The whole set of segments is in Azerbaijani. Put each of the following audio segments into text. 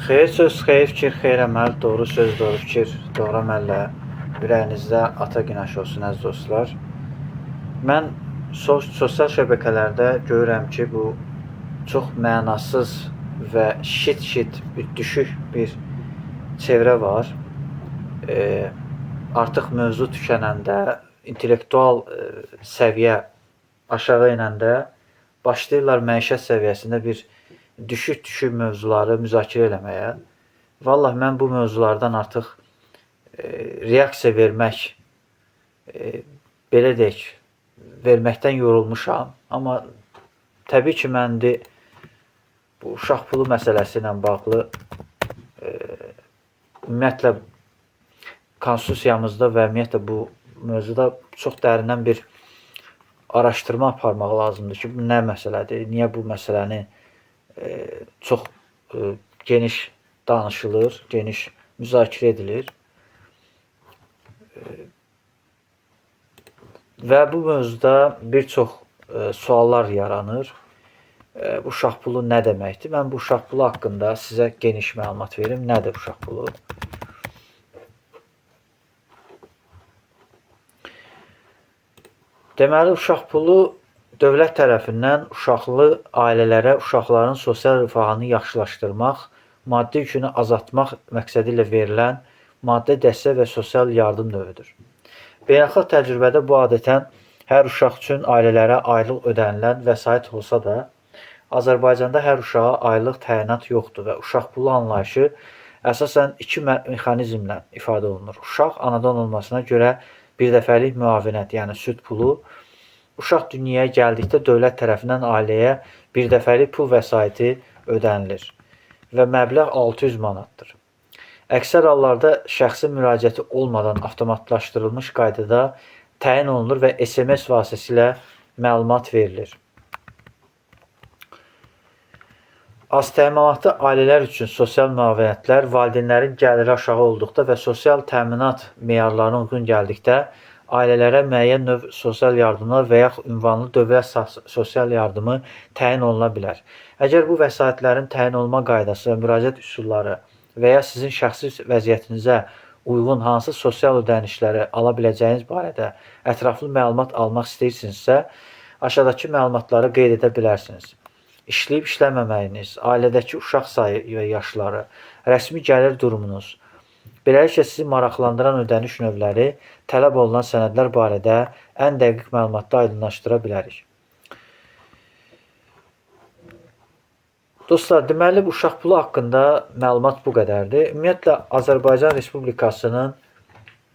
Xeyir söz, xeyir fikir, xeyir əməl, doğru söz, doğru fikir, doğru əməllə ürəyinizdə ata günəşi olsun əziz dostlar. Mən sosial şəbəkələrdə görürəm ki, bu çox mənasız və şit düşük bir çevrə var. Artıq mövzu tükənəndə, intellektual səviyyə aşağı inəndə başlayırlar məişət səviyyəsində bir düşük mövzuları müzakirə eləməyə. Vallahi mən bu mövzulardan artıq reaksiya vermək, belə deyək, verməkdən yorulmuşam. Amma təbii ki, mən bu uşaq pulu məsələsi ilə bağlı ümumiyyətlə konstitusiyamızda və ümumiyyətlə bu mövzuda çox dərindən bir araşdırma aparmaq lazımdır ki, bu nə məsələdir, niyə bu məsələni çox geniş danışılır, geniş müzakirə edilir. Və bu mövzuda bir çox suallar yaranır. Bu uşaq pulu nə deməkdir? Mən bu uşaq pulu haqqında sizə geniş məlumat verim. Nədir uşaq pulu? Deməli, uşaq pulu dövlət tərəfindən uşaqlı ailələrə uşaqların sosial rifahını yaxşılaşdırmaq, maddi yükünü azaltmaq məqsədi ilə verilən maddi dəstək və sosial yardım növüdür. Beynəlxalq təcrübədə bu adətən hər uşaq üçün ailələrə aylıq ödənilən vəsait olsa da, Azərbaycanda hər uşağa aylıq təyinat yoxdur və uşaq pulu anlayışı əsasən iki mexanizmlə ifadə olunur. Uşaq anadan olmasına görə birdəfəlik müavinət, yəni süd pulu, uşaq dünyaya gəldikdə dövlət tərəfindən ailəyə birdəfəlik pul vəsaiti ödənilir və məbləğ 600 manatdır. Əksər hallarda şəxsi müraciəti olmadan avtomatlaşdırılmış qaydada təyin olunur və SMS vasitəsilə məlumat verilir. Az təminatlı ailələr üçün sosial müavinətlər valideynlərin gəliri aşağı olduqda və sosial təminat meyarlarına uyğun gəldikdə ailələrə müəyyən növ sosial yardımlar və yaxud ünvanlı dövlət sosial yardımı təyin oluna bilər. Əgər bu vəsaitlərin təyin olunma qaydası və müraciət üsulları və ya sizin şəxsi vəziyyətinizə uyğun hansı sosial ödənişləri ala biləcəyiniz barədə ətraflı məlumat almaq istəyirsinizsə, aşağıdakı məlumatları qeyd edə bilərsiniz. İşləyib işləməməyiniz, ailədəki uşaq sayı və yaşları, rəsmi gəlir durumunuz, beləliklə sizi maraqlandıran ödəniş növləri, tələb olunan sənədlər barədə ən dəqiq məlumatda aydınlaşdıra bilərik. Dostlar, deməli, bu uşaq pulu haqqında məlumat bu qədərdir. Ümumiyyətlə, Azərbaycan Respublikasının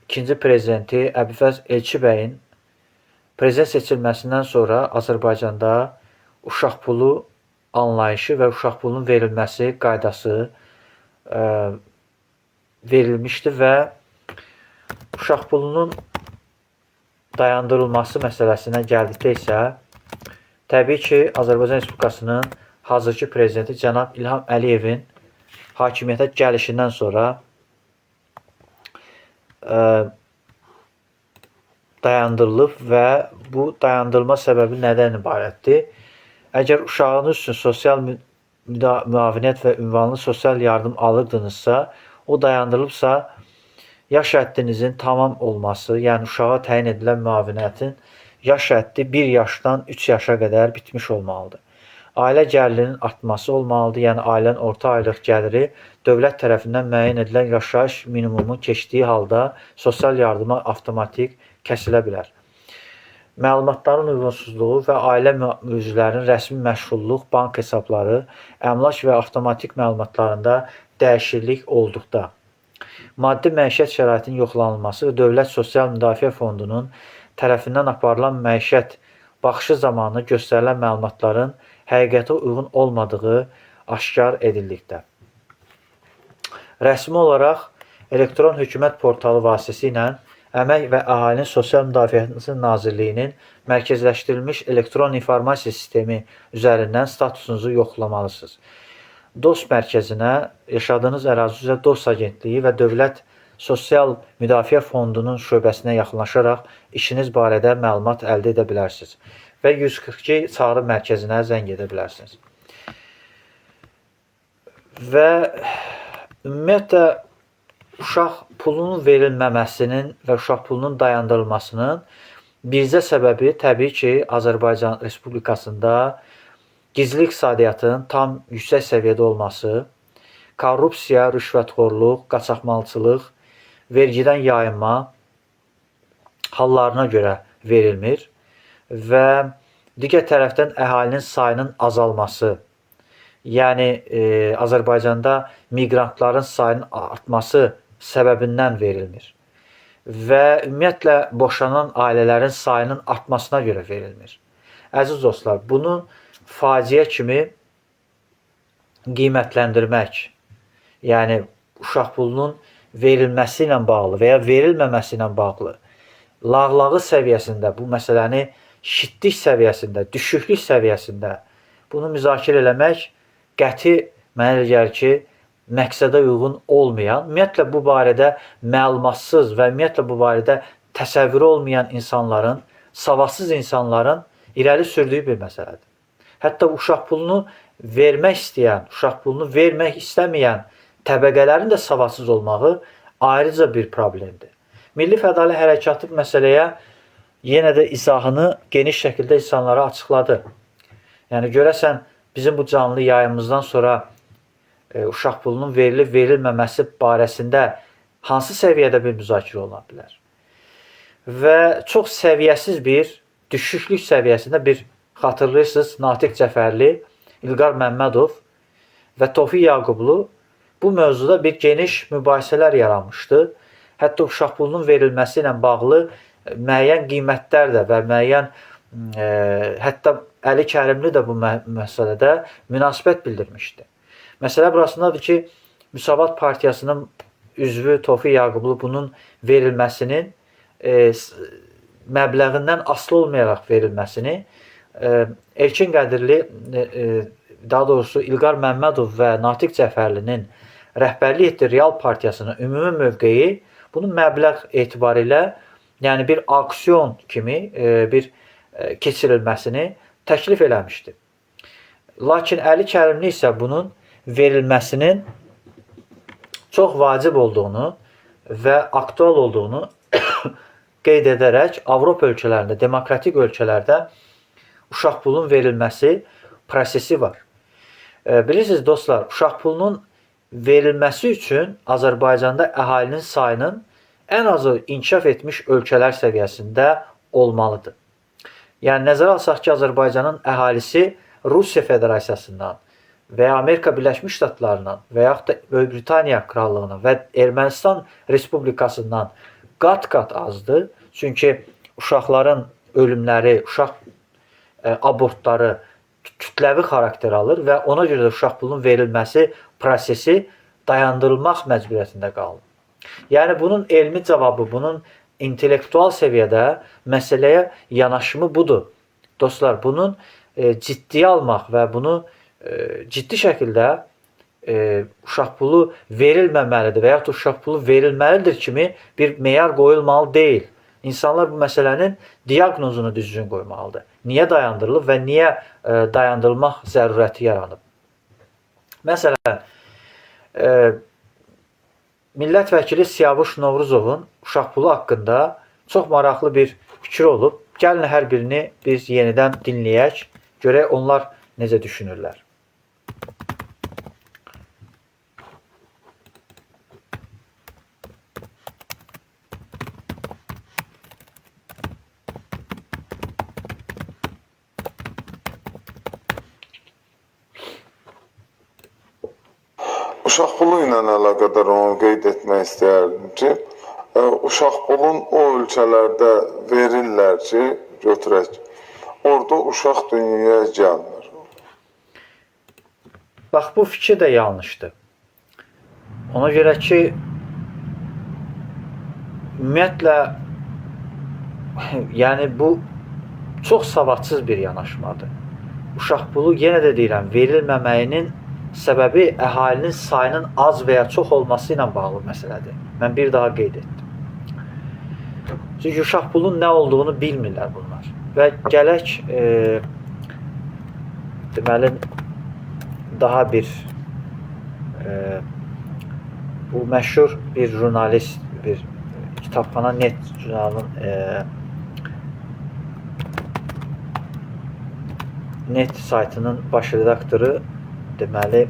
2-ci prezidenti Əbülfəz Elçi bəyin prezident seçilməsindən sonra Azərbaycanda uşaq pulu anlayışı və uşaq pulunun verilməsi qaydası verilmişdir və uşaq pulunun dayandırılması məsələsinə gəldikdə isə təbii ki, Azərbaycan Respublikasının hazırki prezidenti cənab İlham Əliyevin hakimiyyətə gəlişindən sonra dayandırılıb və bu dayandırılma səbəbi nədən ibarətdir? Əgər uşağınız üçün sosial müavinət və ünvanlı sosial yardım alırdınızsa, o dayandırılıbsa, yaş həddinizin tamam olması, yəni uşağa təyin edilən müavinətin yaş həddi 1 yaşdan 3 yaşa qədər bitmiş olmalıdır. Ailə gəlirinin artması olmalıdır, yəni ailənin orta aylıq gəliri dövlət tərəfindən müəyyən edilən yaşayış minimumu keçdiyi halda sosial yardıma avtomatik kəsilə bilər. Məlumatların uyğunsuzluğu və ailə üzvlərinin rəsmi məşğulluq, bank hesabları, əmlak və avtomatik məlumatlarında dəyişiklik olduqda, maddi məişət şəraitinin yoxlanılması və Dövlət Sosial Müdafiə Fondunun tərəfindən aparılan məişət baxışı zamanı göstərilən məlumatların həqiqətə uyğun olmadığı aşkar edildikdə. Rəsmi olaraq elektron hökumət portalı vasitəsilə Əmək və Əhalinin Sosial Müdafiəsi Nazirliyinin mərkəzləşdirilmiş elektron informasiya sistemi üzərindən statusunuzu yoxlamalısınız. DOST mərkəzinə, yaşadığınız ərazi üzrə DOST Agentliyi və Dövlət Sosial Müdafiə Fondunun şöbəsinə yaxınlaşaraq işiniz barədə məlumat əldə edə bilərsiniz və 142 çağrı mərkəzinə zəng edə bilərsiniz. Və ümumiyyətlə uşaq pulunun verilməməsinin və uşaq pulunun dayandırılmasının bircə səbəbi təbii ki, Azərbaycan Respublikasında gizli iqtisadiyyatın tam yüksək səviyyədə olması, korrupsiya, rüşvətxorluq, qaçaqmalçılıq, vergidən yayınma hallarına görə verilmir və digər tərəfdən əhalinin sayının azalması, yəni Azərbaycanda miqrantların sayının artması səbəbindən verilmir və ümumiyyətlə boşanan ailələrin sayının artmasına görə verilmir. Əziz dostlar, bunu faciə kimi qiymətləndirmək, yəni uşaq pulunun verilməsi ilə bağlı və ya verilməməsi ilə bağlı lağlağı səviyyəsində, bu məsələni şiddlik səviyyəsində, düşüklük səviyyəsində bunu müzakirə eləmək qəti mənə elə gəlir ki, məqsədə uyğun olmayan, ümumiyyətlə bu barədə məlumatsız və ümumiyyətlə bu barədə təsəvvürü olmayan insanların, savadsız insanların irəli sürdüyü bir məsələdir. Hətta uşaq pulunu vermək istəyən, uşaq pulunu vermək istəməyən təbəqələrin də savadsız olmağı ayrıca bir problemdir. Milli Fədali Hərəkatı bu məsələyə yenə də izahını geniş şəkildə insanlara açıqladı. Yəni görəsən bizim bu canlı yayımımızdan sonra uşaq pulunun verilib-verilməməsi barəsində hansı səviyyədə bir müzakirə ola bilər? Və çox səviyyəsiz bir, düşüklük səviyyəsində bir, xatırlayırsınız, Natiq Cəfərli, İlqar Məmmədov və Tofiq Yaqublu bu mövzuda bir geniş mübahisələr yaranmışdı. Hətta uşaq pulunun verilməsi ilə bağlı müəyyən qiymətlər də və müəyyən hətta Əli Kərimli də bu məsələdə münasibət bildirmişdi. Məsələ burasındadır ki, Müsavat Partiyasının üzvü Tofiq Yaqublu bunun verilməsinin məbləğindən asılı olmayaraq verilməsini Elçin Qədirli, daha doğrusu İlqar Məmmədov və Natiq Cəfərlinin rəhbərlik etdiyi Real Partiyasının ümumi mövqeyi bunun məbləğ etibarilə, yəni bir aksiyon kimi bir keçirilməsini təklif eləmişdi. Lakin Əli Kərimli isə bunun verilməsinin çox vacib olduğunu və aktual olduğunu qeyd edərək Avropa ölkələrində, demokratik ölkələrdə uşaq pulunun verilməsi prosesi var. Bilirsiniz dostlar, uşaq pulunun verilməsi üçün Azərbaycanda əhalinin sayının ən azı inkişaf etmiş ölkələr səviyyəsində olmalıdır. Yəni nəzərə alsaq ki, Azərbaycanın əhalisi Rusiya Federasiyasından və ya Amerika Birləşmiş Ştatlarından və yaxud da Böyük Britaniya Krallığından və Ermənistan Respublikasından qat-qat azdır. Çünki uşaqların ölümləri, uşaq abortları kütləvi xarakter alır və ona görə də uşaq pulunun verilməsi prosesi dayandırılmaq məcburiyyətində qalır. Yəni bunun elmi cavabı, bunun intellektual səviyyədə məsələyə yanaşımı budur. Dostlar, bunun ciddiyə almaq və bunu ciddi şəkildə uşaq pulu verilməməlidir və yaxud uşaq pulu verilməlidir kimi bir meyar qoyulmalı deyil. İnsanlar bu məsələnin diaqnozunu düzgün qoymalıdır. Niyə dayandırılıb və niyə dayandırılmaq zərurəti yaranıb? Məsələn, millət vəkili Siyavuş Novruzovun uşaq pulu haqqında çox maraqlı bir fikri olub. Gəlin hər birini biz yenidən dinləyək, görək onlar necə düşünürlər. Uşaq pulu ilə əlaqədar onu qeyd etmək istəyərdim ki, uşaq pulun o ölkələrdə verirlər ki, götürək, orada uşaq dünyaya gəlmir. Bax, bu fikir də yanlışdır. Ona görə ki, ümumiyyətlə, yəni bu çox savadsız bir yanaşmadır. Uşaq pulu, yenə də deyirəm, verilməməyinin səbəbi əhalinin sayının az və ya çox olması ilə bağlı məsələdir. Mən bir daha qeyd etdim. Çünki uşaq pulunun nə olduğunu bilmirlər bunlar. Və gələk deməli daha bir bu məşhur bir jurnalist, bir kitabxana net jurnalının net saytının baş redaktoru deməli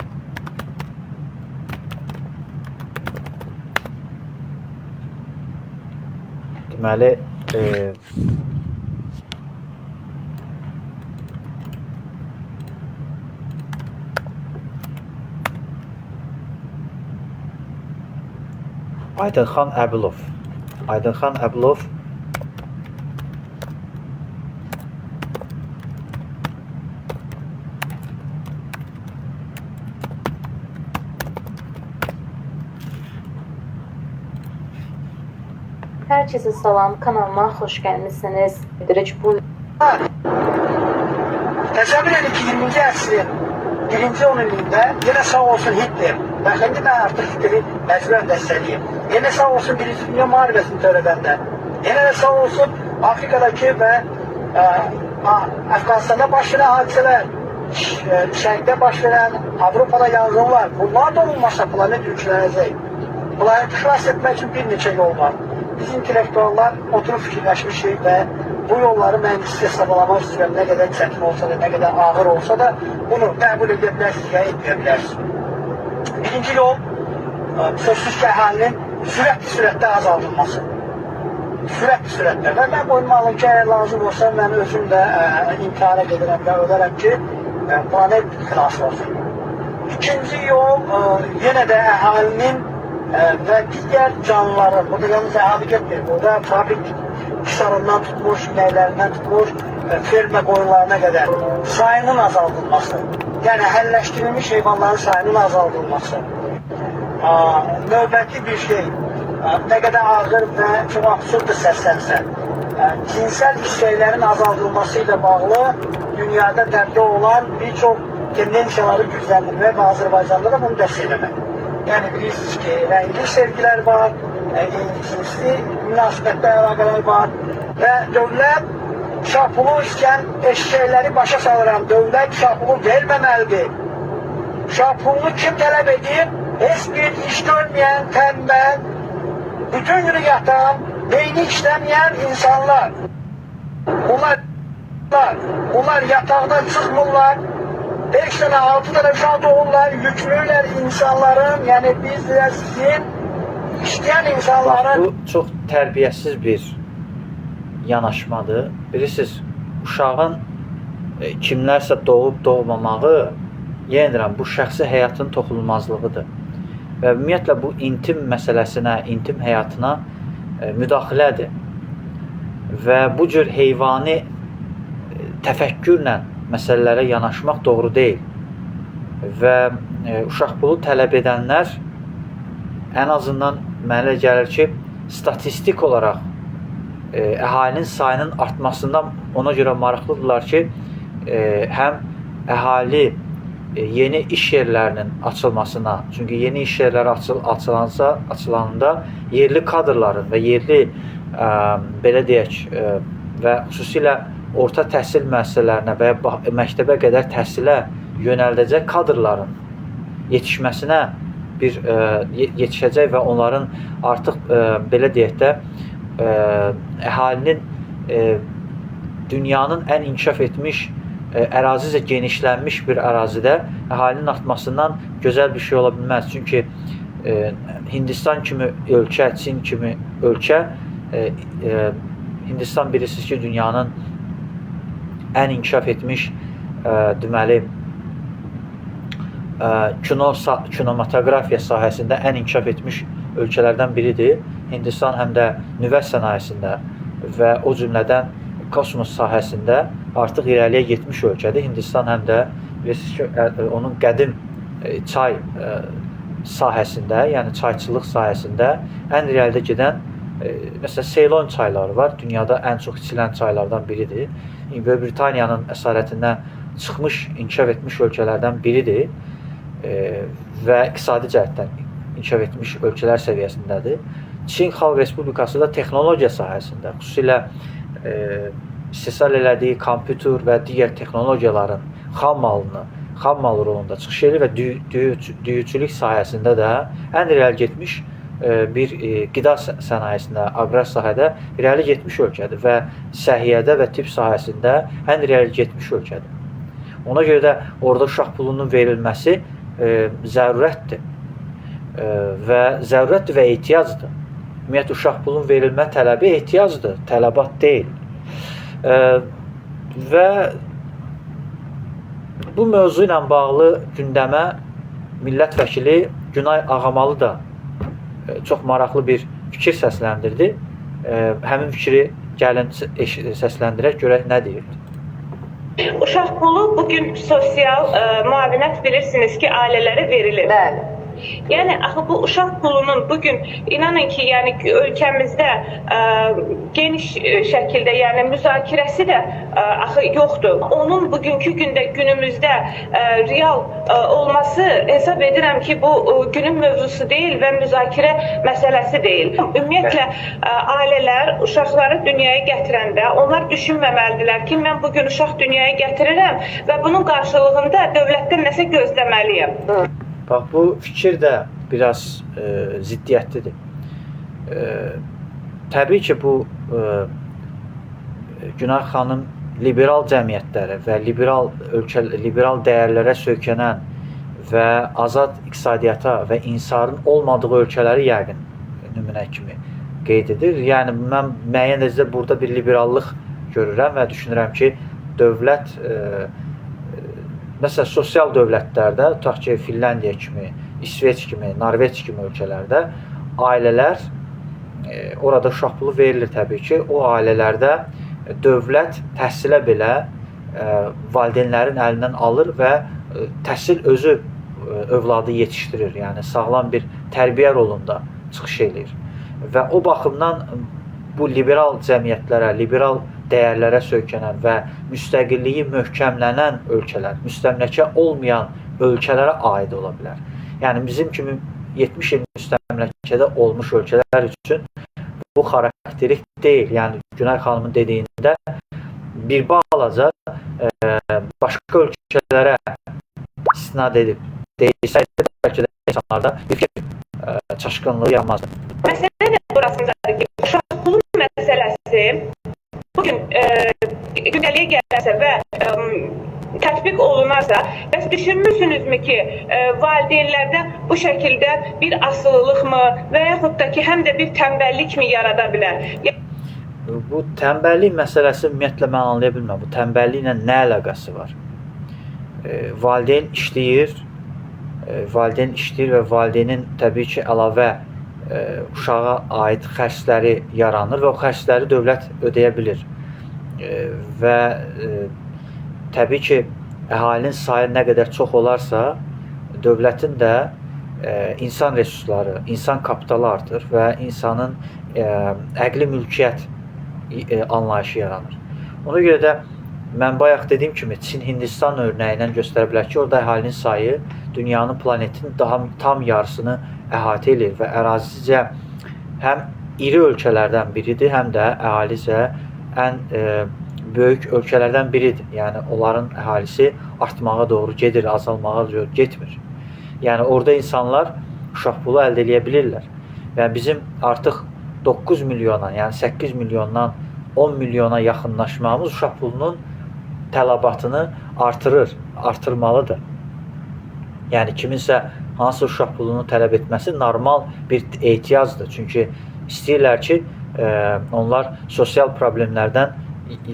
Aydınxan Əbilov. Aydınxan Əbilov Herkese salam, kanalıma hoş gelmişsiniz. Direkt bu Təsəvvür edin ki, 20-ci əsrin birinci 10 ilində yenə sağ olsun Hitler. Bax, indi mən artıq Hitleri məcburən dəstəliyim. Yenə sağ olsun Birinci Dünya Müharibəsini törədəndə. Yenə də sağ olsun Afrikadakı və Əfqanistanda baş verən hadisələr, Şərqdə baş verən Avropada yanğınlar. Bunlar da olmazsa planet yüklənəcək. Planeti xilas etmək üçün bir neçə yol var. Biz intellektuallar oturub fikirləşmişik və bu yolları mühəndislik hesablamaq istəyirəm. Nə qədər çətin olsa da, nə qədər ağır olsa da bunu qəbul edə bilərsiniz və etməyə bilərsiniz. Birinci yol, sözsüz ki, əhalinin sürətli azaldılması. Sürətlə. Və mən boynuma alım ki, əgər lazım olsa, mən özüm də intihara gedirəm və ölərəm ki, planet xilas olsun. İkinci yol, yenə də əhalinin və digər canlıların, burada yalnız əhali getmir, burada fabrik kisarından tutmuş, inəklərindən tutmuş, fermə qoyunlarına qədər sayının azaldılması, yəni həlləşdirilmiş heyvanların sayının azaldılması. Növbəti bir şey, nə qədər ağır və çox absurddur səslənsə, cinsəl istəklərin azaldılması ilə bağlı dünyada dəbdə olan bir çox tendensiyaları gücləndirmək və Azərbaycanda da bunu dəstəkləmək. Yəni bilirsiniz ki, rəngli sevgilər var, cinsli münasibətdə əlaqələr var və dövlət şahpulu istəyən eşkəkləri başa salıram, dövlət şahpulu verməməlidir. Şahpulunu kim tələb edir? Heç bir iş görməyən, tənbəl, bütün günü yatan, beyni işləməyən insanlar. Onlar yataqdan çıxmırlar, 5 dənə, 6 dənə uşaq doğurlar, yüklüyürlər insanların, yəni bizlə sizin işləyən insanların... Bu çox tərbiyəsiz bir yanaşmadır. Bilirsiniz, uşağın kimlərsə doğub-doğmamağı, yenə deyirəm, bu şəxsi həyatın toxunulmazlığıdır. Və ümumiyyətlə bu intim məsələsinə, intim həyatına müdaxilədir. Və bu cür heyvani təfəkkürlə məsələlərə yanaşmaq doğru deyil. Və uşaq pulu tələb edənlər ən azından mənə gəlir ki, statistik olaraq əhalinin sayının artmasından ona görə maraqlıdırlar ki, həm əhali yeni iş yerlərinin açılmasına, çünki yeni iş yerləri açılanında yerli kadrların və yerli, belə deyək, və xüsusilə orta təhsil müəssisələrinə və ya məktəbə qədər təhsilə yönəldəcək kadrların yetişməsinə yetişəcək və onların artıq, belə deyək də, əhalinin dünyanın ən inkişaf etmiş, ərazicə genişlənmiş bir ərazidə əhalinin artmasından gözəl bir şey ola bilməz. Çünki Hindistan kimi ölkə, Çin kimi ölkə, Hindistan bilirsiniz ki, dünyanın ən inkişaf etmiş, deməli, kinematografiya sahəsində ən inkişaf etmiş ölkələrdən biridir. Hindistan həm də nüvə sənayesində və o cümlədən kosmos sahəsində artıq irəliyə getmiş ölkədir. Hindistan həm də onun qədim çay sahəsində, yəni çayçılıq sahəsində ən irəlidə gedən, məsələn, Ceylon çayları var. Dünyada ən çox içilən çaylardan biridir. Böyük Britaniyanın əsarətindən çıxmış, inkişaf etmiş ölkələrdən biridir və iqtisadi cəhətdən inkişaf etmiş ölkələr səviyyəsindədir. Çin Xalq Respublikası da texnologiya sahəsində, xüsusilə istehsal elədiyi kompüter və digər texnologiyaların xam malını xam mal rolunda çıxış edir və düyüçülük sahəsində də ən irəli getmiş bir qida sənayesində, aqrar sahədə irəli getmiş ölkədir və səhiyyədə və tibb sahəsində ən irəli getmiş ölkədir. Ona görə də orada uşaq pulunun verilməsi zərurətdir və zərurətdir və ehtiyacdır. Ümumiyyətlə, uşaq pulun verilmə tələbi ehtiyacdır, tələbat deyil. Və bu mövzu ilə bağlı gündəmə millət vəkili Günay Ağamalı da çox maraqlı bir fikir səsləndirdi. Həmin fikri gəlin səsləndirək, görək nə deyirdi. Uşaq pulu bugün sosial müavinət bilirsiniz ki, ailələrə verilir. Bəli. Yəni axı bu uşaq pulunun bugün inanın ki, yəni ölkəmizdə geniş şəkildə yəni müzakirəsi də axı yoxdur. Onun bugünkü günümüzdə real olması hesab edirəm ki, bu günün mövzusu deyil və müzakirə məsələsi deyil. Ümumiyyətlə ailələr uşaqları dünyaya gətirəndə onlar düşünməməlidirlər ki, mən bugün uşaq dünyaya gətirirəm və bunun qarşılığında dövlətdən nəsə gözləməliyəm. Bax, bu fikir də biraz ziddiyyətlidir. Təbii ki, bu Günay xanım liberal cəmiyyətlərə və liberal dəyərlərə söykənən və azad iqtisadiyyata və insarın olmadığı ölkələri yəqin nümunə kimi qeyd edir. Yəni, mən müəyyən dərəcədə burada bir liberallıq görürəm və düşünürəm ki, dövlət məsələn, sosial dövlətlərdə, tutaq ki, Finlandiya kimi, İsveç kimi, Norveç kimi ölkələrdə ailələr, orada uşaq pulu verilir təbii ki, o ailələrdə dövlət təhsilə belə valideynlərin əlindən alır və təhsil özü övladı yetişdirir. Yəni, sağlam bir tərbiyə rolunda çıxış edir. Və o baxımdan bu liberal cəmiyyətlərə, liberal dəyərlərə söykənən və müstəqilliyi möhkəmlənən ölkələr, müstəmləkə olmayan ölkələrə aid ola bilər. Yəni, bizim kimi 70 il müstəmləkədə olmuş ölkələr üçün bu xarakterik deyil. Yəni, Günay xanımın dediyində bir balaca başqa ölkələrə istinad edib deyilsəydi, bəlkə də insanlarda bir fikir çaşqınlığı yanmazdı. Məsələ də burasındadır ki, uşaq pulu məsələsi bugün gündəliyə gələrsə və tətbiq olunarsa, bəs düşünmürsünüzmü ki, valideynlərdə bu şəkildə bir asılılıq mı və yaxud da ki, həm də bir tənbəllik mi yarada bilər? Bu tənbəllik məsələsi ümumiyyətlə mən anlaya bilmirəm. Bu tənbəlliklə nə əlaqəsi var? Valideyn işləyir və valideynin təbii ki, əlavə uşağa aid xərcləri yaranır və o xərcləri dövlət ödəyə bilir. Və təbii ki, əhalinin sayı nə qədər çox olarsa, dövlətin də insan resursları, insan kapitalı artır və insanın əqli mülkiyyət anlayışı yaranır. Ona görə də mən bayaq dediyim kimi Çin-Hindistan örnəyindən göstərə bilər ki, orada əhalinin sayı dünyanın, planetin tam yarısını əhatə edir və ərazicə həm iri ölkələrdən biridir, həm də əhalicə ən böyük ölkələrdən biridir. Yəni, onların əhalisi artmağa doğru gedir, azalmağa doğru getmir. Yəni, orada insanlar uşaq pulu əldə edə bilirlər. Yəni, bizim artıq 9 milyona, yəni 8 milyondan 10 milyona yaxınlaşmamız uşaq pulunun tələbatını artırmalıdır. Yəni, kiminsə hansı uşaq pulunu tələb etməsi normal bir ehtiyacdır. Çünki istəyirlər ki, onlar sosial problemlərdən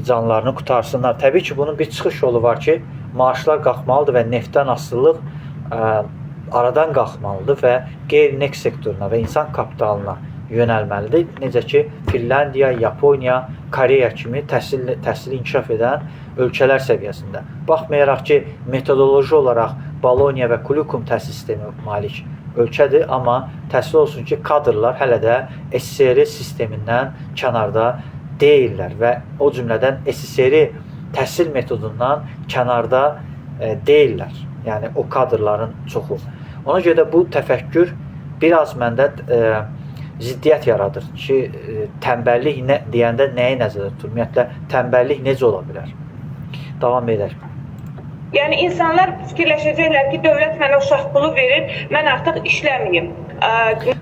canlarını qutarsınlar. Təbii ki, bunun bir çıxış yolu var ki, maaşlar qalxmalıdır və neftdən asılılıq aradan qalxmalıdır və qeyri-neft sektoruna və insan kapitalına yönəlməlidir. Necə ki, Finlandiya, Yaponiya, Koreya kimi təhsili inkişaf edən ölkələr səviyyəsində. Baxmayaraq ki, metodoloji olaraq Bologna və Kulukum təhsil sistemi malik ölkədir, amma təəssüf olsun ki, kadrlar hələ də SSR sistemindən kənarda deyirlər və o cümlədən SSR təhsil metodundan kənarda deyirlər. Yəni, o kadrların çoxu. Ona görə də bu təfəkkür biraz məndə ziddiyyət yaradır ki, tənbəllik deyəndə nəyi nəzərdə tutur? Ümumiyyətlə, tənbəllik necə ola bilər? Davam edək. Yəni insanlar fikirləşəcəklər ki, dövlət mənə uşaq pulu verir, mən artıq işləməyim.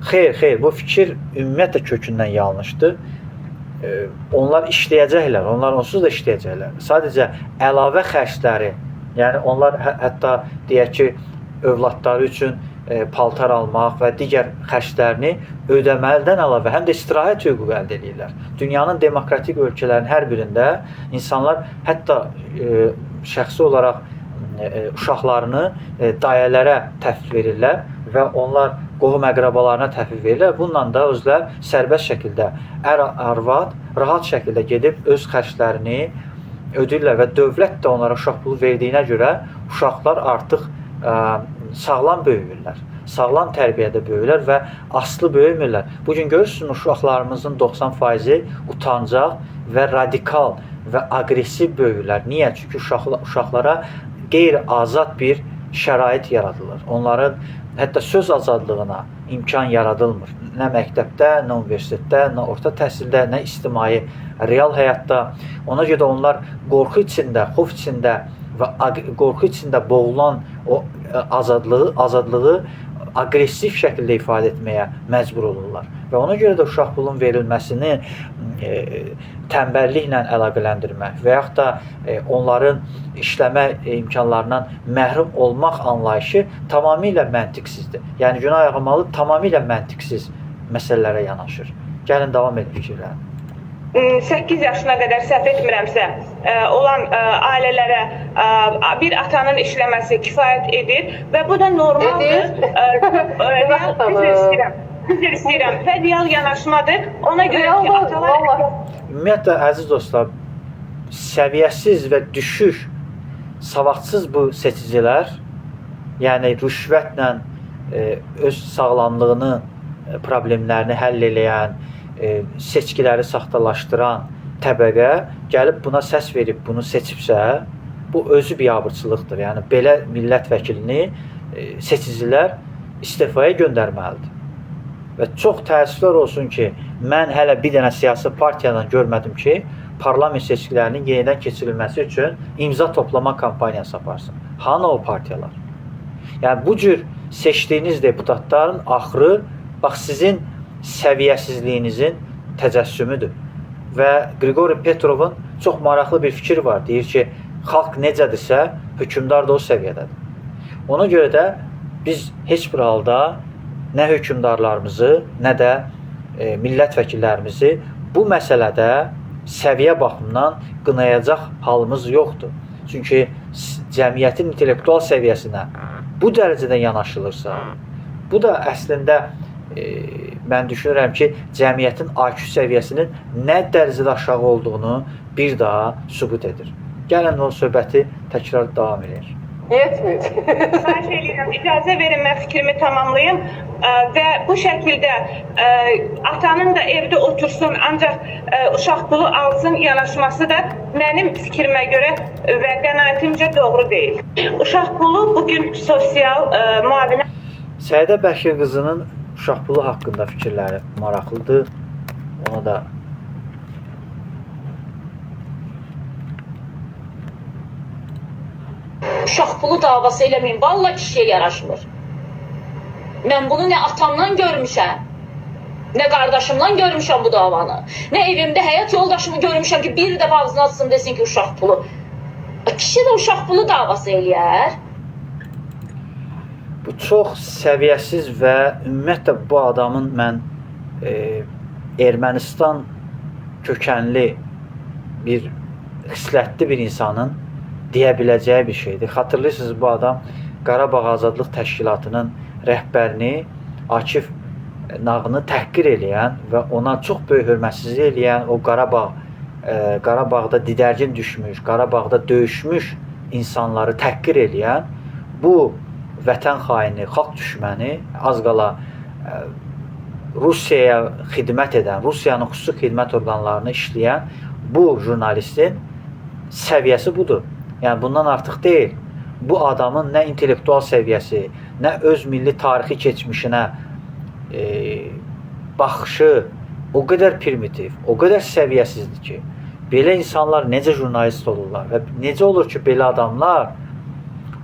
Xeyr, bu fikir ümumiyyətlə kökündən yanlışdır. Onlar işləyəcəklər, onlar onsuz da işləyəcəklər. Sadəcə əlavə xərcləri, yəni onlar hətta deyək ki, övladları üçün paltar almaq və digər xərclərini ödəməlidən əlavə həm də istirahət hüququ əldə edirlər. Dünyanın demokratik ölkələrinin hər birində insanlar hətta şəxsi olaraq uşaqlarını dayələrə təhvil verirlər və onlar qohum-əqrabalarına təhvil verirlər. Bununla da özlər sərbəst şəkildə ər-arvad rahat şəkildə gedib öz xərclərini ödəyirlər və dövlət də onlara uşaq pulu verdiyinə görə uşaqlar artıq sağlam böyüyürlər. Sağlam tərbiyədə böyüyürlər və aslı böyümürlər. Bugün görürsünüz uşaqlarımızın 90%-i utancaq və radikal və aqressiv böyüyürlər. Niyə? Çünki uşaqlara qeyri-azad bir şərait yaradılır. Onların hətta söz azadlığına imkan yaradılmır. Nə məktəbdə, nə universitetdə, nə orta təhsildə, nə ictimai, real həyatda. Ona görə onlar qorxu içində, xof içində və qorxu içində boğulan o azadlığı aqressiv şəkildə ifadə etməyə məcbur olurlar. Və ona görə də uşaq pulun verilməsini tənbəlliklə əlaqələndirmək və yaxud da onların işləmə imkanlarından məhrum olmaq anlayışı tamamilə məntiqsizdir. Yəni günah yağmalı tamamilə məntiqsiz məsələlərə yanaşır. Gəlin davam edin fikirlərin. 8 yaşına qədər səhv etmirəmsə olan ailələrə bir atanın işləməsi kifayət edir və bu da normaldır. Üzr istəyirəm. Fədial yanaşmadır. Ona görə ki, atalar... Ümumiyyətlə, əziz dostlar, səviyyəsiz və düşük, savadsız bu seçicilər, yəni rüşvətlə öz sağlamlığını, problemlərini həll eləyən, seçkiləri saxtalaşdıran təbəqə gəlib buna səs verib, bunu seçibsə, bu özü biabırçılıqdır. Yəni, belə millət vəkilini seçicilər istifaya göndərməlidir. Və çox təəssüflər olsun ki, mən hələ bir dənə siyasi partiyadan görmədim ki, parlament seçkilərinin yenidən keçirilməsi üçün imza toplama kampaniyası aparsın. Hanı o partiyalar? Yəni, bu cür seçdiyiniz deputatların axırı, bax, sizin səviyyəsizliyinizin təcəssümüdür. Və Qriqori Petrovun çox maraqlı bir fikir var. Deyir ki, xalq necədirsə, hökümdar da o səviyyədədir. Ona görə də biz heç bir halda nə hökümdarlarımızı, nə də millət vəkillərimizi bu məsələdə səviyyə baxımından qınayacaq halımız yoxdur. Çünki cəmiyyətin intellektual səviyyəsinə bu dərəcədə yanaşılırsa, bu da əslində mən düşünürəm ki, cəmiyyətin IQ səviyyəsinin nə dərəcədə aşağı olduğunu bir daha sübut edir. Gəlin o söhbəti təkrar davam edir. Yetmir. Xahiş edirəm, icazə verin, mən fikrimi tamamlayım və bu şəkildə atanın da evdə otursun, ancaq uşaq pulu alsın yanaşması da mənim fikrimə görə və qənaətimcə doğru deyil. Uşaq pulu bugün sosial müavinət... Səidə Bəkir qızının uşaq pulu haqqında fikirləri maraqlıdır. Ona da uşaq pulu davası eləməyin, valla kişiyə yaraşmır. Mən bunu nə atamdan görmüşəm, nə qardaşımdan görmüşəm bu davanı, nə evimdə həyat yoldaşımı görmüşəm ki, bir də ağzını atsın desin ki, uşaq pulu. Kişi də uşaq pulu davası eləyər. Bu çox səviyyəsiz və ümumiyyətlə bu adamın mən Ermənistan kökənli bir xislətli bir insanın deyə biləcəyi bir şeydir. Xatırlayırsınız, bu adam Qarabağ Azadlıq Təşkilatının rəhbərini Akif Nağını təhqir eləyən və ona çox böyük hörmətsizlik eləyən, o Qarabağda didərgin düşmüş, Qarabağda döyüşmüş insanları təhqir eləyən bu vətən xaini, xalq düşməni, az qala Rusiyaya xidmət edən, Rusiyanın xüsusi xidmət orqanlarını işləyən bu jurnalistin səviyyəsi budur. Yəni, bundan artıq deyil. Bu adamın nə intellektual səviyyəsi, nə öz milli tarixi keçmişinə baxışı o qədər primitiv, o qədər səviyyəsizdir ki, belə insanlar necə jurnalist olurlar və necə olur ki, belə adamlar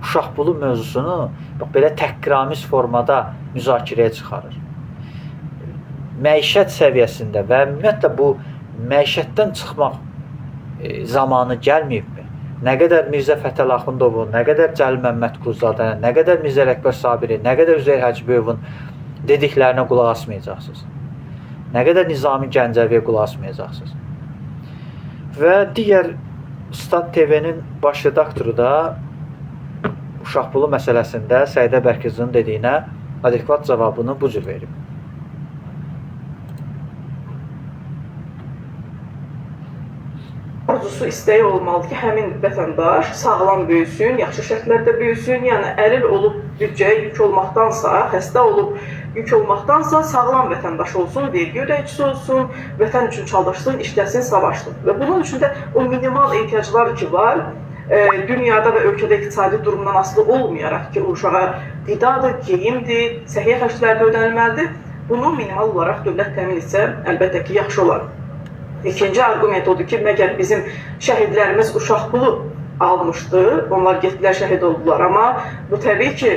uşaq pulu mövzusunu bax belə təhqiramiz formada müzakirəyə çıxarır. Məişət səviyyəsində və ümumiyyətlə bu məişətdən çıxmaq zamanı gəlməyibmi? Nə qədər Mirzə Fətəli Axundovun, nə qədər Cəlil Məmmədquluzadənin, nə qədər Mirzə Ələkbər Sabiri, nə qədər Üzeyir Hacıbəyovun dediklərinə qulaq asmayacaqsınız. Nə qədər Nizami Gəncəviyə qulaq asmayacaqsınız. Və digər Stat TV-nin baş redaktoru da uşaq pulu məsələsində Səidə Bərkizin dediyinə adekvat cavabını bu cür verib. Arzusu, istəyi olmalıdır ki, həmin vətəndaş sağlam böyüsün, yaxşı şərtlərdə böyüsün. Yəni əlil olub büdcəyə yük olmaqdansa, xəstə olub yük olmaqdansa sağlam vətəndaş olsun, vergi ödəyicisi olsun, vətən üçün çalışsın, işləsin, savaşsın. Və bunun üçün də o minimal ehtiyaclar ki var, dünyada və ölkədə iqtisadi durumdan asılı olmayaraq ki, o uşağa qidadır, geyimdir, səhiyyə xərcləri də ödənilməlidir. Bunu minimal olaraq dövlət təmin etsə, əlbəttə ki, yaxşı olar. İkinci arqument odur ki, məgər bizim şəhidlərimiz uşaq pulu almışdı, onlar getdilər, şəhid oldular. Amma bu təbii ki,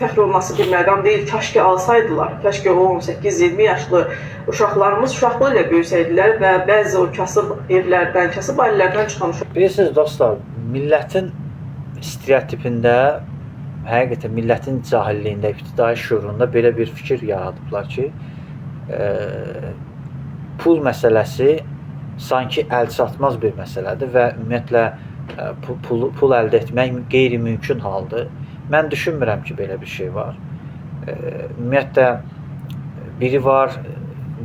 fəxr olması bir məqam deyil. Kaş ki alsaydılar, kaş ki 18-20 yaşlı uşaqlarımız uşaq pulu ilə böyüsəydilər və bəzi o kasıb evlərdən, kasıb ailələrdən çıxan uşaq. Bilirsiniz dostlar, millətin stereotipində, həqiqətən millətin cahilliyində, ibtidai şüurunda belə bir fikir yaradıblar ki, pul məsələsi sanki əlçatmaz bir məsələdir və ümumiyyətlə pul əldə etmək qeyri-mümkün haldır. Mən düşünmürəm ki, belə bir şey var. Ümumiyyətlə, biri var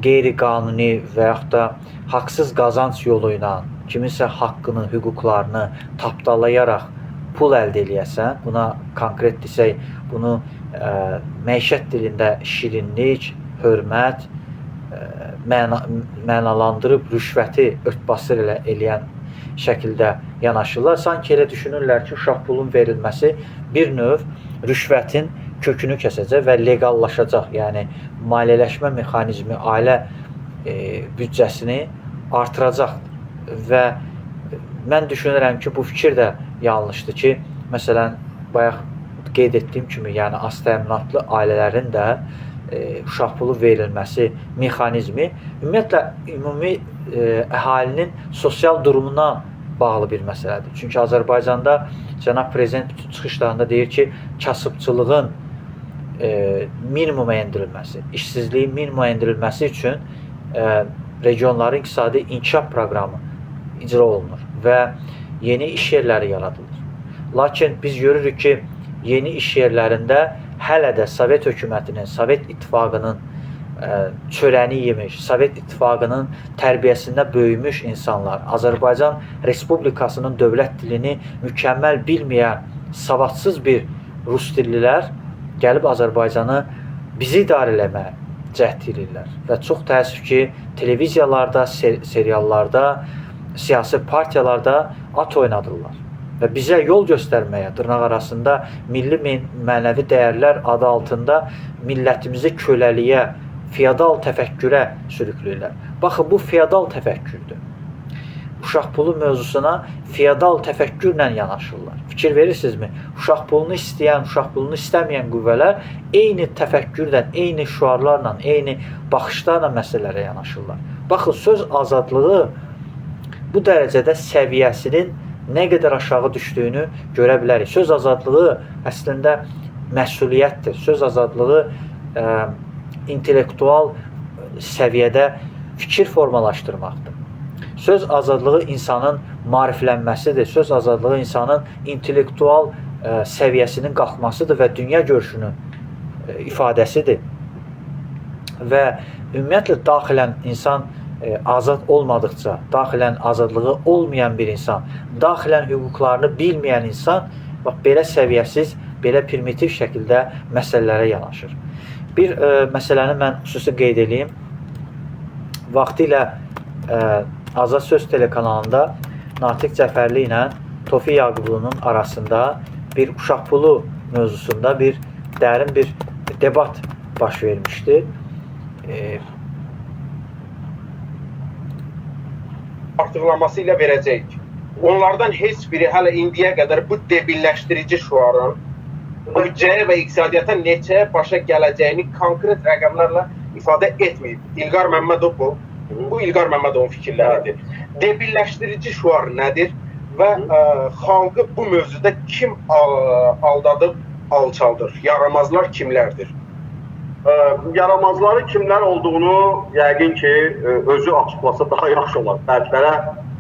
qeyri-qanuni və yaxud da haqsız qazanc yolu ilə kiminsə haqqını, hüquqlarını tapdalayaraq pul əldə eləyəsən, buna konkret desək, bunu məişət dilində şirinlik, hörmət, mənalandırıb rüşvəti örtbasır eləyən şəkildə yanaşırlar. Sanki elə düşünürlər ki, uşaq pulun verilməsi bir növ rüşvətin kökünü kəsəcək və legallaşacaq. Yəni, maliyyələşmə mexanizmi ailə büdcəsini artıracaqdır. Və mən düşünürəm ki, bu fikir də yanlışdır ki, məsələn, bayaq qeyd etdiyim kimi, yəni az təminatlı ailələrin də uşaq pulu verilməsi mexanizmi ümumiyyətlə ümumi əhalinin sosial durumuna bağlı bir məsələdir. Çünki Azərbaycanda cənab prezident bütün çıxışlarında deyir ki, kasıbçılığın minimuma endirilməsi, işsizliyin minimuma endirilməsi üçün regionların iqtisadi inkişaf proqramı icra olunur və yeni iş yerləri yaradılır. Lakin biz görürük ki, yeni iş yerlərində hələ də Sovet hökumətinin, Sovet İttifaqının çörəni yemiş, Sovet İttifaqının tərbiyəsində böyümüş insanlar, Azərbaycan Respublikasının dövlət dilini mükəmməl bilməyən, savadsız bir rus dillilər gəlib Azərbaycanı bizi idarə eləməyə cəhd edirlər. Və çox təəssüf ki, televiziyalarda, seriallarda, siyasi partiyalarda at oynadırlar. Və bizə yol göstərməyə, dırnaq arasında milli mənəvi dəyərlər adı altında millətimizi köləliyə, feodal təfəkkürə sürükləyirlər. Baxın, bu feodal təfəkkürdür. Uşaq pulu mövzusuna feodal təfəkkürlə yanaşırlar. Fikir verirsinizmi? Uşaq pulunu istəyən, uşaq pulunu istəməyən qüvvələr eyni təfəkkürlə, eyni şüarlarla, eyni baxışlarla məsələlərə yanaşırlar. Baxın, söz azadlığı bu dərəcədə səviyyəsinin nə qədər aşağı düşdüyünü görə bilərik. Söz azadlığı əslində məsuliyyətdir. Söz azadlığı intellektual səviyyədə fikir formalaşdırmaqdır. Söz azadlığı insanın maariflənməsidir. Söz azadlığı insanın intellektual səviyyəsinin qalxmasıdır və dünya görüşünün ifadəsidir. Və ümumiyyətlə daxilən insan azad olmadıqca, daxilən azadlığı olmayan bir insan, daxilən hüquqlarını bilməyən insan belə səviyyəsiz, belə primitiv şəkildə məsələlərə yanaşır. Bir məsələni mən xüsusi qeyd edeyim. Vaxtilə Azad Söz telekanalında Natiq Cəfərli ilə Tofiq Yaqublu'nun arasında bir uşaq pulu mövzusunda bir dərin bir debat baş vermişdi. Artırılması ilə verəcək. onlardan heç biri hələ indiyə qədər bu debilləşdirici şüarın büdcəyə və iqtisadiyyata neçə başa gələcəyini konkret rəqəmlərlə ifadə etməyib. İlqar Məmmədov bu İlqar Məmmədovun fikirləridir. Debilləşdirici şüar nədir və xalqı bu mövzuda kim aldadıb alçaldır? Yaramazlar kimlərdir? Yaramazları kimlər olduğunu yəqin ki, özü açıqlasa daha yaxşı olar. Fərdlərə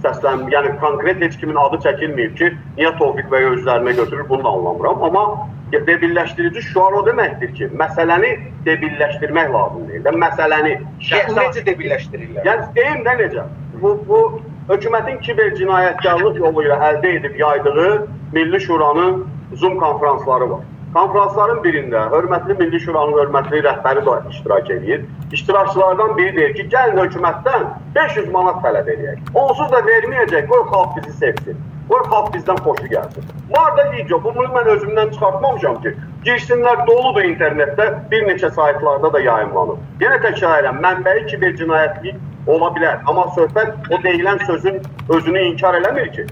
səslənmir, yəni konkret heç kimin adı çəkilməyib ki, niyə Tofiq bəy özlərinə götürür, bunu da anlamıram. Amma debilləşdirici şüar o deməkdir ki, məsələni debilləşdirmək lazım deyil. Məsələni necə debilləşdirirlər? Yəni, deyim də necə? Bu hökumətin kiber cinayətkarlıq yolu ilə əldə edib yaydığı Milli Şuranın Zoom konferansları var. Konferansların birində hörmətli Milli Şuranın hörmətli rəhbəri də iştirak edir. İştirakçılardan biri deyir ki, gəlin hökumətdən 500 manat tələb edək. Onsuz da verməyəcək, qoy xalq bizi sevsin. Qoy xalq bizdən xoşu gəlsin. Var da video, bunu mən özümdən çıxartmamışam ki, girsinlər, doludur internetdə, bir neçə saytlarda da yayımlanır. Yenə təkrar edirəm, mənbəyi kiber cinayətlik ola bilər. Amma söhbət o deyilən sözün özünü inkar eləmir ki.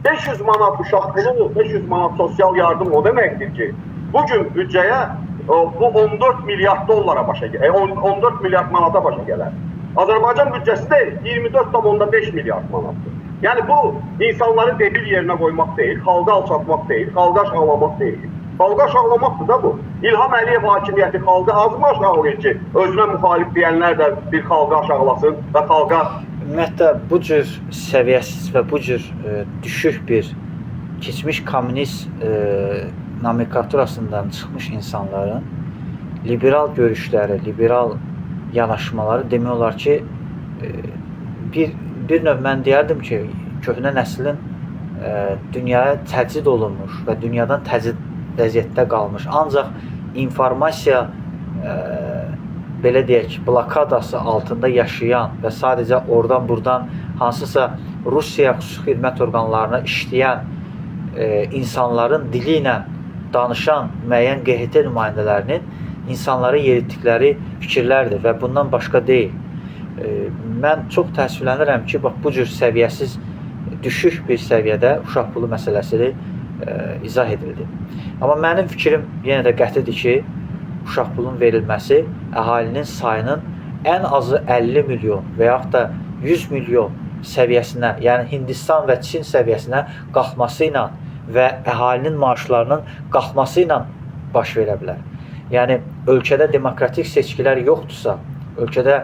500 manat uşaq pulu, 500 manat sosial yardım o deməkdir ki, bugün büdcəyə bu 14 milyard dollara başa gəlir, 14 milyard manata başa gələr. Azərbaycan büdcəsi də 24,5 milyard manatdır. Yəni bu insanları debil yerinə qoymaq deyil, xalqı alçatmaq deyil, xalqı aşağılamaq deyil. Xalqı aşağılamaqdır da bu. İlham Əliyev hakimiyyəti xalqı azmı aşağılayır ki, özünə müxalif deyənlər də bir xalqı aşağılasın və xalqa... Ümumiyyətlə, bu cür səviyyəsiz və bu cür düşük bir keçmiş kommunist nomenklaturasından çıxmış insanların liberal görüşləri, liberal yanaşmaları demək olar ki, bir növ mən deyərdim ki, köhnə nəslin dünyaya təcrid olunmuş və dünyadan təcrid vəziyyətdə qalmış. Ancaq informasiya belə deyək, blokadası altında yaşayan və sadəcə oradan-buradan hansısa Rusiya xüsusi xidmət orqanlarına işləyən insanların dili ilə danışan müəyyən QHT nümayəndələrinin insanlara yeritdikləri fikirlərdir və bundan başqa deyil. Mən çox təəssüflənirəm ki, bax, bu cür səviyyəsiz, düşük bir səviyyədə uşaq pulu məsələsini izah edildi. Amma mənim fikrim yenə də qətidir ki, uşaq pulun verilməsi əhalinin sayının ən azı 50 milyon və yaxud da 100 milyon səviyyəsinə, yəni Hindistan və Çin səviyyəsinə qalxması ilə və əhalinin maaşlarının qalxması ilə baş verə bilər. Yəni, ölkədə demokratik seçkilər yoxdursa, ölkədə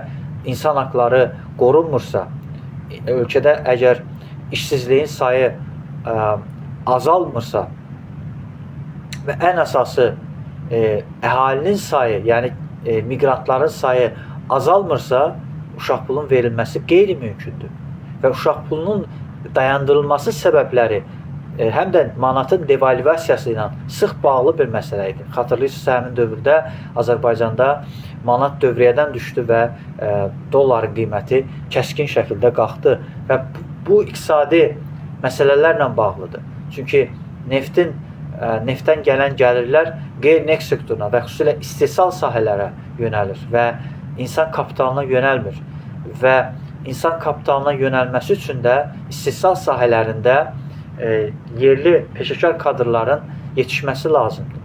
insan haqları qorunmursa, ölkədə əgər işsizliyin sayı azalmırsa və ən əsası əhalinin sayı, yəni miqrantların sayı azalmırsa, uşaq pulun verilməsi qeyri-mümkündür. Və uşaq pulunun dayandırılması səbəbləri həm də manatın devalvasiyası ilə sıx bağlı bir məsələ idi. Xatırlayırsınız, həmin dövrdə Azərbaycanda manat dövriyyədən düşdü və dolların qiyməti kəskin şəkildə qalxdı və bu iqtisadi məsələlərlə bağlıdır. Çünki neftdən gələn gəlirlər qeyri-neft sektoruna və xüsusilə istehsal sahələrə yönəlir və insan kapitalına yönəlmir. Və insan kapitalına yönəlməsi üçün də istehsal sahələrində yerli peşəkar kadrların yetişməsi lazımdır.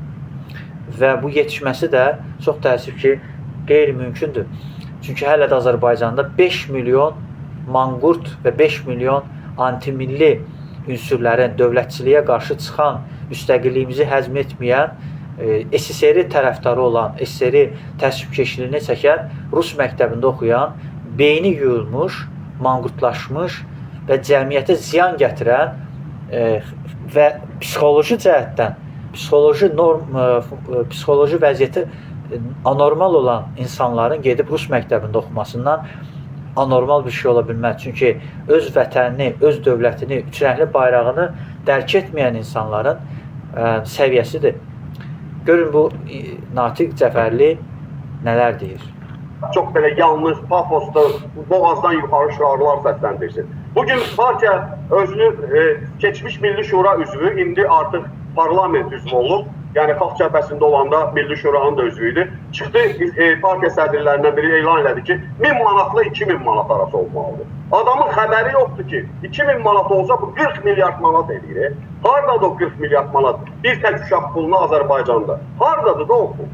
Və bu yetişməsi də çox təəssüf ki, qeyri-mümkündür. Çünki hələ də Azərbaycanda 5 milyon manqurt və 5 milyon antimilli ünsürlərin dövlətçiliyə qarşı çıxan, müstəqilliyimizi həzm etməyən, SSR tərəfdarı olan, SSR təsvibkeşliyini çəkən, Rus məktəbində oxuyan, beyni yuyulmuş, manqurtlaşmış və cəmiyyətə ziyan gətirən və psixoloji cəhətdən, psixoloji vəziyyəti anormal olan insanların gedib Rus məktəbində oxumasından anormal bir şey ola bilməz. Çünki öz vətənini, öz dövlətini, üçrəngli bayrağını dərk etməyən insanların səviyyəsidir. Görün, bu Natiq Cəfərli nələr deyir? Çox belə yalnız, pafosda, boğazdan yuxarı şüarlar səsləndirsin. Bugün partiya özünü keçmiş Milli Şura üzvü, indi artıq parlament üzvü olub. Yəni, Xalq Cəbhəsində olanda Milli Şuranın da üzvü idi. Çıxdı partiya sədrlərindən biri elan elədi ki, 1000 manatla 2000 manat arası olmalıdır. Adamın xəbəri yoxdur ki, 2000 manat olsa bu 40 milyard manat edir. Hardadır o 40 milyard manat? Bir tək uşaq pulunu Azərbaycanda. Hardadır da o pul?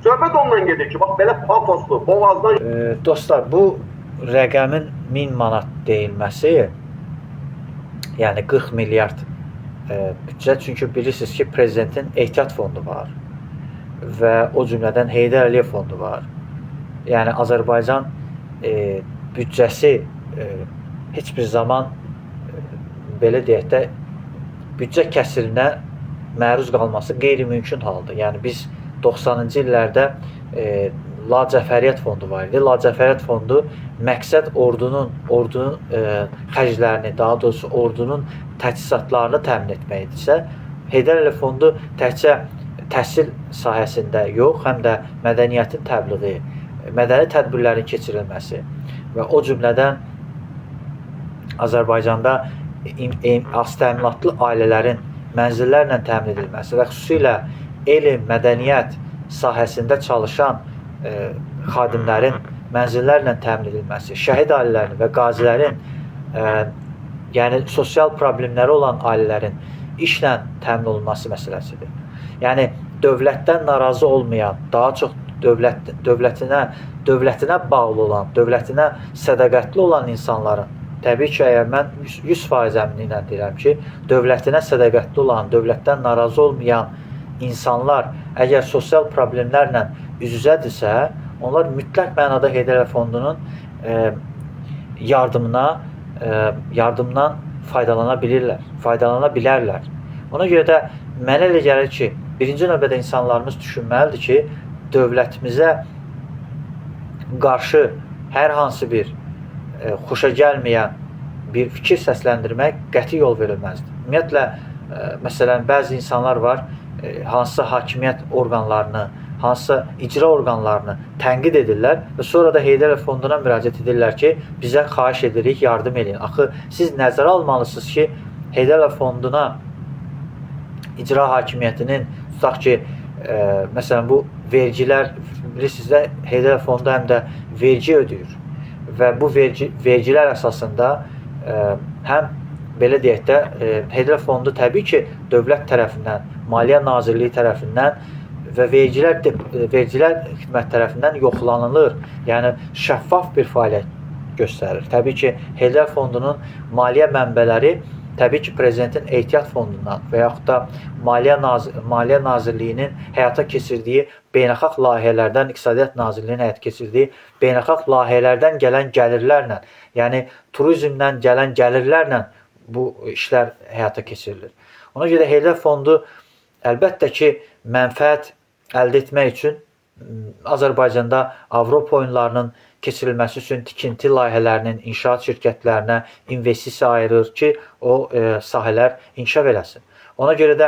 Söhbət ondan gedir ki, bax belə pafoslu, boğazdan... Dostlar, bu rəqəmin 1000 manat deyilməsi, yəni 40 milyard büdcə, çünki bilirsiniz ki, prezidentin ehtiyat fondu var və o cümlədən Heydər Əliyev fondu var. Yəni Azərbaycan büdcəsi heç bir zaman belə deyək də büdcə kəsirinə məruz qalması qeyri-mümkün haldır. Yəni biz 90-cı illərdə Lacəfəriyyət fondu var idi. Lacəfəriyyət fondu məqsəd ordunun xərclərini, daha doğrusu ordunun təchizatlarını təmin etmək idisə, Heydər Əliyev fondu təkcə təhsil sahəsində yox, həm də mədəniyyətin təbliği, mədəni tədbirlərin keçirilməsi və o cümlədən Azərbaycanda az təminatlı ailələrin mənzillərlə təmin edilməsi və xüsusilə elm, mədəniyyət sahəsində çalışan xadimlərin mənzillərlə təmin edilməsi, şəhid ailələrinin və qazilərin, yəni sosial problemləri olan ailələrin işlə təmin olunması məsələsidir. Yəni dövlətdən narazı olmayan, daha çox dövlətinə bağlı olan, dövlətinə sədaqətli olan insanların, təbii ki, əgər mən 100% əminliklə deyirəm ki, dövlətinə sədaqətli olan, dövlətdən narazı olmayan insanlar əgər sosial problemlərlə üz-üzədirsə, onlar mütləq mənada Heydər Əliyev fondunun yardımdan faydalana bilərlər. Ona görə də mənə elə gəlir ki, birinci növbədə insanlarımız düşünməlidir ki, dövlətimizə qarşı hər hansı bir xoşa gəlməyən bir fikir səsləndirmək qəti yol verilməzdir. Ümumiyyətlə, məsələn, bəzi insanlar var, hansısa hakimiyyət orqanlarını, hansısa icra orqanlarını tənqid edirlər və sonra da Heydər Əliyev fonduna müraciət edirlər ki, bizə xahiş edirik, yardım edin. Axı, siz nəzərə almalısınız ki, Heydər Əliyev fonduna icra hakimiyyətinin, tutaq ki, məsələn, bu vergilər, bilirsiniz də, Heydər Əliyev fondu həm də vergi ödəyir və bu vergilər əsasında həm belə deyək də, Heydər Əliyev fondu təbii ki, dövlət tərəfindən, Maliyyə Nazirliyi tərəfindən və vergilər xidmət tərəfindən yoxlanılır. Yəni, şəffaf bir fəaliyyət göstərir. Təbii ki, Heydər Əliyev fondunun maliyyə mənbələri təbii ki, prezidentin ehtiyat fondundan və yaxud da Maliyyə Nazirliyinin həyata keçirdiyi beynəlxalq layihələrdən, İqtisadiyyat Nazirliyinin həyata keçirdiyi beynəlxalq layihələrdən gələn gəlirlərlə, yəni turizmdən gələn gəlirlərlə bu işlər həyata keçirilir. Ona görə Heydər Əliyev fondu əlbəttə ki, mənfəət əldə etmək üçün Azərbaycanda Avropa oyunlarının keçirilməsi üçün tikinti layihələrinin, inşaat şirkətlərinə investisiya ayırır ki, o sahələr inkişaf eləsin. Ona görə də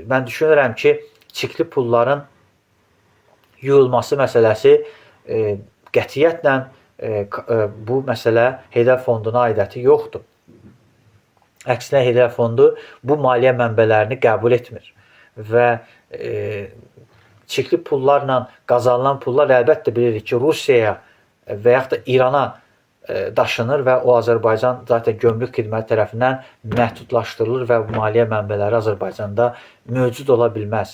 mən düşünürəm ki, çirkli pulların yuyulması məsələsi qətiyyətlə bu məsələ Heydər fonduna aidiyyəti yoxdur. Əksinə Heydər fondu bu maliyyə mənbələrini qəbul etmir və çirkli pullarla qazanılan pullar əlbəttə bilirik ki, Rusiyaya və yaxud da İrana daşınır və o Azərbaycan zaten gömrük xidməti tərəfindən məhdudlaşdırılır və maliyyə mənbələri Azərbaycanda mövcud ola bilməz.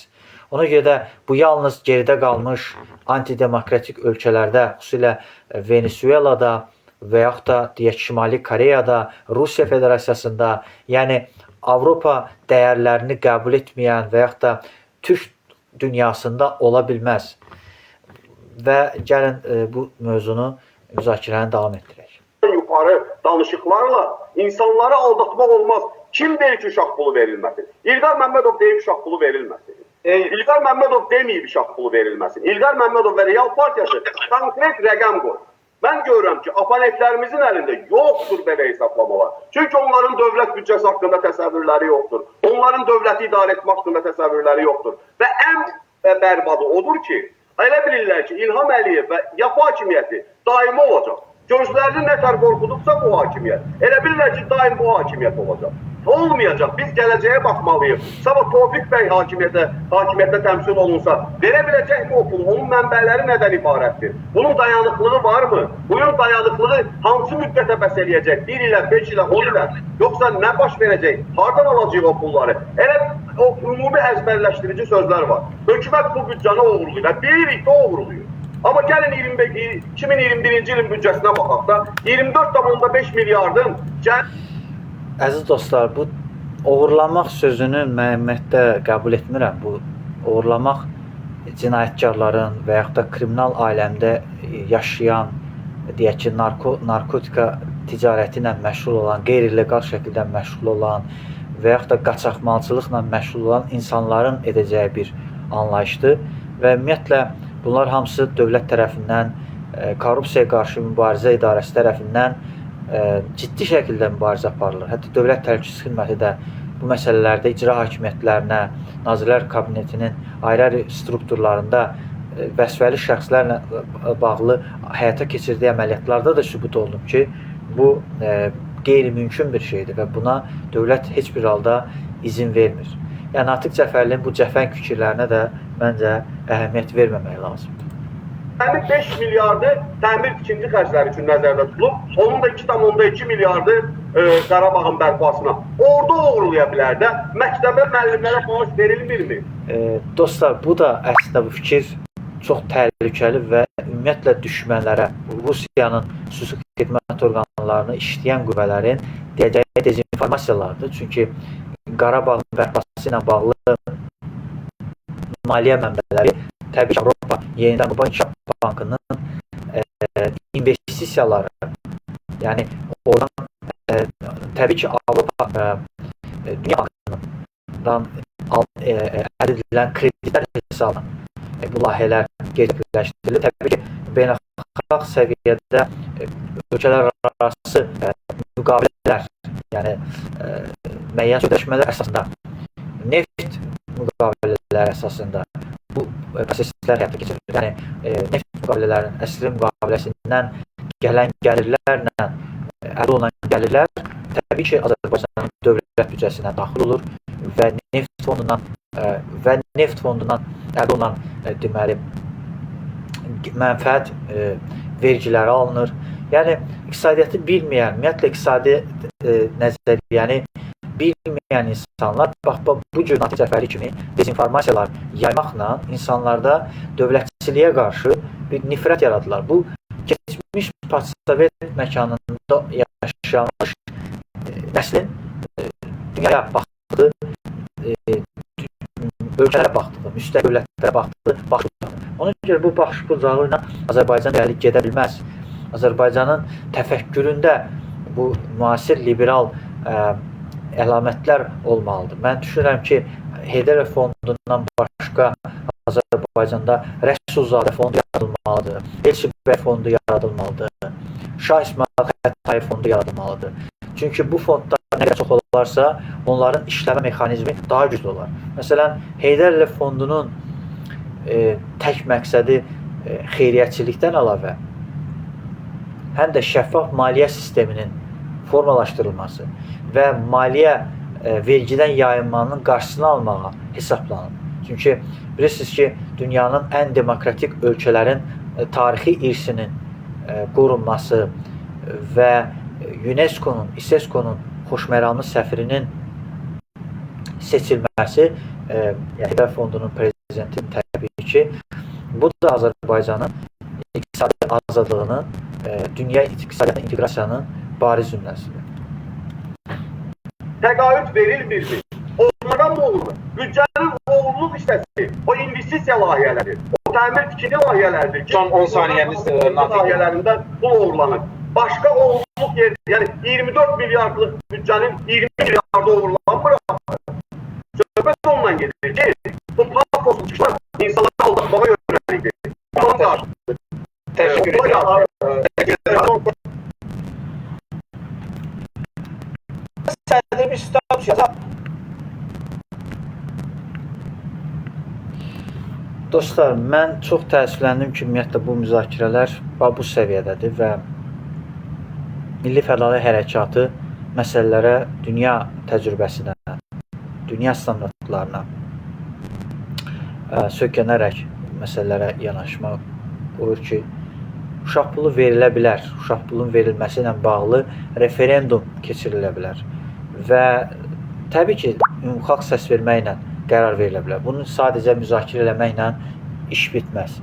Ona görə də bu yalnız geridə qalmış antidemokratik ölkələrdə, xüsusilə Venezuelada və yaxud da deyək Şimali Koreyada, Rusiya Federasiyasında, yəni Avropa dəyərlərini qəbul etməyən və yaxud da türk dünyasında ola bilməz. Və gəlin bu mövzunu müzakirəni davam etdirək. Yuxarı danışıqlarla insanları aldatmaq olmaz. Kim deyir ki, uşaq pulu verilməsin? İlqar Məmmədov deyir ki, uşaq pulu verilməsin. İlqar Məmmədov deməyib uşaq pulu verilməsin. İlqar Məmmədov və Real Partiyası konkret rəqəm qoyur. Mən görürəm ki, oponentlərimizin əlində yoxdur belə hesablamalar. Çünki onların dövlət büdcəsi haqqında təsəvvürləri yoxdur. Onların dövləti idarə etmək haqqında təsəvvürləri yoxdur. Və ən bərbadı odur ki, elə bilirlər ki, İlham Əliyev və YAP hakimiyyəti daimi olacaq. Gözlərini nə tər qorxudubsa bu hakimiyyət. Elə bilirlər ki, daim bu hakimiyyət olacaq. Olmayacaq. Biz gələcəyə baxmalıyıq. Sabah Tofiq bəy hakimiyyətə təmsil olunsa, verə biləcək mi o pulu? Onun mənbələri nədən ibarətdir? Bunun dayanıqlığı varmı? Bunun dayanıqlığı hansı müddətə bəs eləyəcək? 1 ilə, 5 ilə, 10 ilə? Yoxsa nə baş verəcək? Hardan alacaq o pulları? Elə o ümumi əzbərləşdirici sözlər var. Hökumət bu büdcəni oğurlayır. Bilirik ki, oğurlayır. Amma gəlin 2021-ci ilin büdcəsinə baxaq da 24,5 milyardın Əziz dostlar, bu uğurlamaq sözünü mən ümumiyyətlə qəbul etmirəm. Bu uğurlamaq cinayətkarların və yaxud da kriminal aləmdə yaşayan, deyək ki, narkotika ticarəti ilə məşğul olan, qeyri-legal şəkildə məşğul olan və yaxud da qaçaqmalçılıqla məşğul olan insanların edəcəyi bir anlayışdır və ümumiyyətlə bunlar hamısı dövlət tərəfindən, korrupsiyaya qarşı mübarizə idarəsi tərəfindən ciddi şəkildə mübarizə aparılır. Hətta Dövlət Təhlükəsizlik Xidməti də bu məsələlərdə icra hakimiyyətlərinə, Nazirlər Kabinetinin ayrı-ayrı strukturlarında vəzifəli şəxslərlə bağlı həyata keçirdiyi əməliyyatlarda da sübut olunub ki, bu qeyri-mümkün bir şeydir və buna dövlət heç bir halda izin vermir. Yəni, Natiq Cəfərlinin bu cəfəng fikirlərinə də məncə əhəmiyyət verməmək lazımdır. Təmir 5 milyardı təmir tikinti xərcləri üçün nəzərdə tutulub, onun da 2,2 milyardı Qarabağın bərpasına. Orada uğurlaya bilər də, məktəbə müəllimlərə maaş verilmirmi? Dostlar, bu da əslində bu fikir çox təhlükəli və ümumiyyətlə düşmənlərə, Rusiyanın xüsusi xidmət orqanlarını işləyən qüvvələrin deyəcəyi dezinformasiyalardır. Çünki Qarabağın bərpası ilə bağlı maliyyə mənbələri təbii ki, Avropa Yenidən Qurban İnkişaf Bankının investisiyaları, yəni oradan təbii ki, Avropa Dünya Bankından əldə edilən kreditlər hesabına bu layihələr gerçəkləşdirilir. Təbii ki, beynəlxalq səviyyədə ölkələr arası müqavilələr, yəni müəyyən sözləşmələr əsasında, neft müqavilələr əsasında bu proseslər həyata keçirilir. Yəni, neft müqavilələrinin əsli müqaviləsindən gələn gəlirlərlə əldə olunan gəlirlər təbii ki, Azərbaycanın dövlət büdcəsinə daxil olur və neft fondundan əldə olunan deməli mənfəət vergiləri alınır. Yəni, iqtisadiyyatı bilməyən, ümumiyyətlə iqtisadi nəzəriyyəni bilməyən insanlar bu cür Natiq Cəfəri kimi dezinformasiyalar yaymaqla insanlarda dövlətçiliyə qarşı bir nifrət yaradılar. Bu, keçmiş postsovet məkanında yaşamış nəslin dünyaya baxdığı, ölkələrə baxdığı, müstəqil dövlətlərə baxdığı baxış bucağı. Ona görə bu baxış bucağı ilə Azərbaycan irəli gedə bilməz. Azərbaycanın təfəkküründə bu müasir liberal əlamətlər olmalıdır. Mən düşünürəm ki, Heydər fondundan başqa Azərbaycanda Rəsulzadə fondu yaradılmalıdır, Elçibəy fondu yaradılmalıdır, Şah İsmail Xəttayev fondu yaradılmalıdır. Çünki bu fondlar nə qədər çox olarsa, onların işləmə mexanizmi daha güclü olar. Məsələn, Heydər fondunun tək məqsədi xeyriyyətçilikdən əlavə, həm də şəffaf maliyyə sisteminin formalaşdırılması və maliyyə vergidən yayınmanın qarşısını almağa hesablanır. Çünki bilirsiniz ki, dünyanın ən demokratik ölkələrin tarixi irsinin qorunması və UNESCO-nun, İSESCO-nun xoşməramlı səfirinin seçilməsi, Heydər fondunun prezidenti təbii ki, bu da Azərbaycanın iqtisadi azadlığının, dünya iqtisadiyyatına inteqrasiyanın bariz nümunəsidir. Təqaüd verilmirdi. Onlardan mı olur? Büdcənin oğurluq hissəsi, o investisiya layihələri, o təmir tikinti layihələridir. Son 10 saniyəniz layihələrində pul oğurlanır. Başqa oğurluq yeri, yəni 24 milyardlıq büdcənin 20 milyardı oğurlanmır. Söhbət ondan gedir ki, bu paposlu çıxışlar insanları aldatmağa yönəlikdir. Təşəkkür edirəm. Sənədə bir status yazaq. Dostlar, mən çox təəssüfləndim ki, ümumiyyətlə bu müzakirələr bu səviyyədədir və Milli Fədali Hərəkatı məsələlərə, dünya təcrübəsinə, dünya standartlarına söykənərək məsələlərə yanaşmaq qoyur ki, uşaq pulu verilə bilər. Uşaq pulun verilməsi ilə bağlı referendum keçirilə bilər. Və təbii ki, ümumxalq səs verməklə qərar verilə bilər. Bunu sadəcə müzakirə eləməklə iş bitməz.